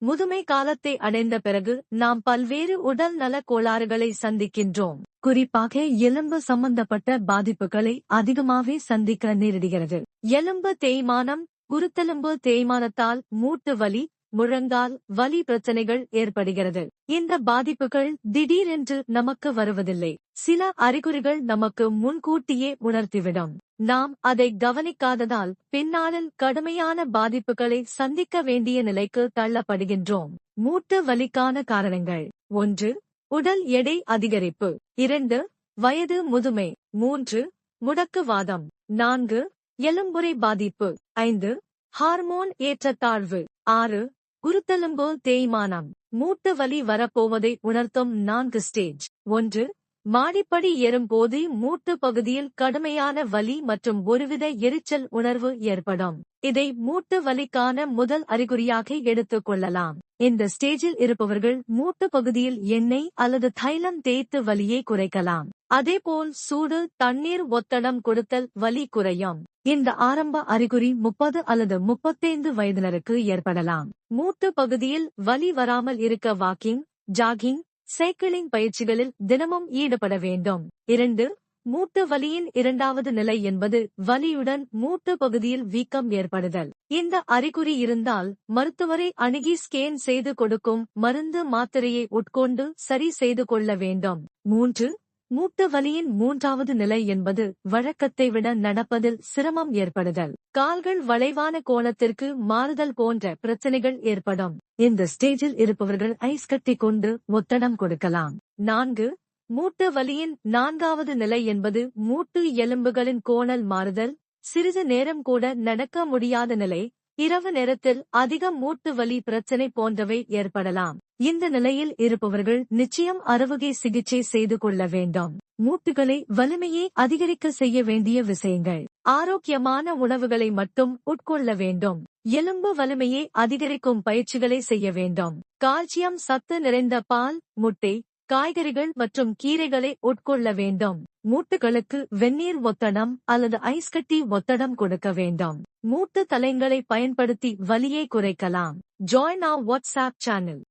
முதுமை காலத்தை அடைந்த பிறகு நாம் பல்வேறு உடல் நல கோளாறுகளை சந்திக்கின்றோம். குறிப்பாக எலும்பு சம்பந்தப்பட்ட பாதிப்புகளை அதிகமாகவே சந்திக்க நேரிடுகிறது. எலும்பு தேய்மானம். குருத்தெலும்பு தேய்மானத்தால் மூட்டு வலி, முழங்கால் வலி பிரச்சனைகள் ஏற்படுகிறது. இந்த பாதிப்புகள் திடீரென்று நமக்கு வருவதில்லை. சில அறிகுறிகள் நமக்கு முன்கூட்டியே உணர்த்திவிடும். நாம் அதை கவனிக்காததால் பின்னாளில் கடுமையான பாதிப்புகளை சந்திக்க வேண்டிய நிலைக்கு தள்ளப்படுகின்றோம். மூட்டு வலிக்கான காரணங்கள்: 1. உடல் எடை அதிகரிப்பு. 2. வயது முதுமை. 3. முடக்குவாதம். 4. எலும்புரை பாதிப்பு. 5. ஹார்மோன் ஏற்றத்தாழ்வு. 6. குருத்தெலும்பு தேய்மானம். மூட்டு வலி வரப்போவதை உணர்த்தும் 4 ஸ்டேஜ். 1. மாடிப்படி ஏறும்போது மூட்டு பகுதியில் கடுமையான வலி மற்றும் ஒருவித எரிச்சல் உணர்வு ஏற்படும். இதை மூட்டு வலிக்கான முதல் அறிகுறியாக எடுத்துக் கொள்ளலாம். இந்த ஸ்டேஜில் இருப்பவர்கள் மூட்டு பகுதியில் எண்ணெய் அல்லது தைலம் தேய்த்து வலியை குறைக்கலாம். அதேபோல் சூடு தண்ணீர் ஒத்தடம் கொடுத்தல் வலி குறையும். இந்த ஆரம்ப அறிகுறி 30 அல்லது 35 வயதினருக்கு ஏற்படலாம். மூட்டு பகுதியில் வலி வராமல் இருக்க வாக்கிங், ஜாகிங், சைக்கிளிங் பயிற்சிகளில் தினமும் ஈடுபட வேண்டும். 2. மூட்டு வலியின் இரண்டாவது நிலை என்பது வலியுடன் மூட்டு பகுதியில் வீக்கம் ஏற்படுதல். இந்த அறிகுறி இருந்தால் மருத்துவரை அணுகி ஸ்கேன் செய்து கொடுக்கும் மருந்து மாத்திரையை உட்கொண்டு சரி செய்து கொள்ள வேண்டும். 3. மூட்டு வலியின் மூன்றாவது நிலை என்பது வழக்கத்தை விட நடப்பதில் சிரமம் ஏற்படுதல். கால்கள் வளைவான கோணத்திற்கு மாறுதல் போன்ற பிரச்சனைகள் ஏற்படும். இந்த ஸ்டேஜில் இருப்பவர்கள் ஐஸ் கட்டி கொண்டு ஒத்தடம் கொடுக்கலாம். 4. மூட்டு வலியின் நான்காவது நிலை என்பது மூட்டு எலும்புகளின் கோணல் மாறுதல். சிறிது நேரம் கூட நடக்க முடியாத நிலை, இரவு நேரத்தில் அதிக மூட்டு வலி பிரச்சனை போன்றவை ஏற்படலாம். இந்த நிலையில் இருப்பவர்கள் நிச்சயம் அறுவை சிகிச்சை செய்து கொள்ள வேண்டும். மூட்டுகளை வலிமையை அதிகரிக்க செய்ய வேண்டிய விஷயங்கள்: ஆரோக்கியமான உணவுகளை மட்டும் உட்கொள்ள வேண்டும். எலும்பு வலிமையை அதிகரிக்கும் பயிற்சிகளை செய்ய வேண்டும். கால்சியம் சத்து நிறைந்த பால், முட்டை, காய்கறிகள் மற்றும் கீரைகளை உட்கொள்ள வேண்டும். மூட்டுகளுக்கு வெந்நீர் ஒத்தடம் அல்லது ஐஸ் கட்டி ஒத்தடம் கொடுக்க வேண்டும். மூட்டு தளைங்களை பயன்படுத்தி வலியை குறைக்கலாம். Join our WhatsApp channel.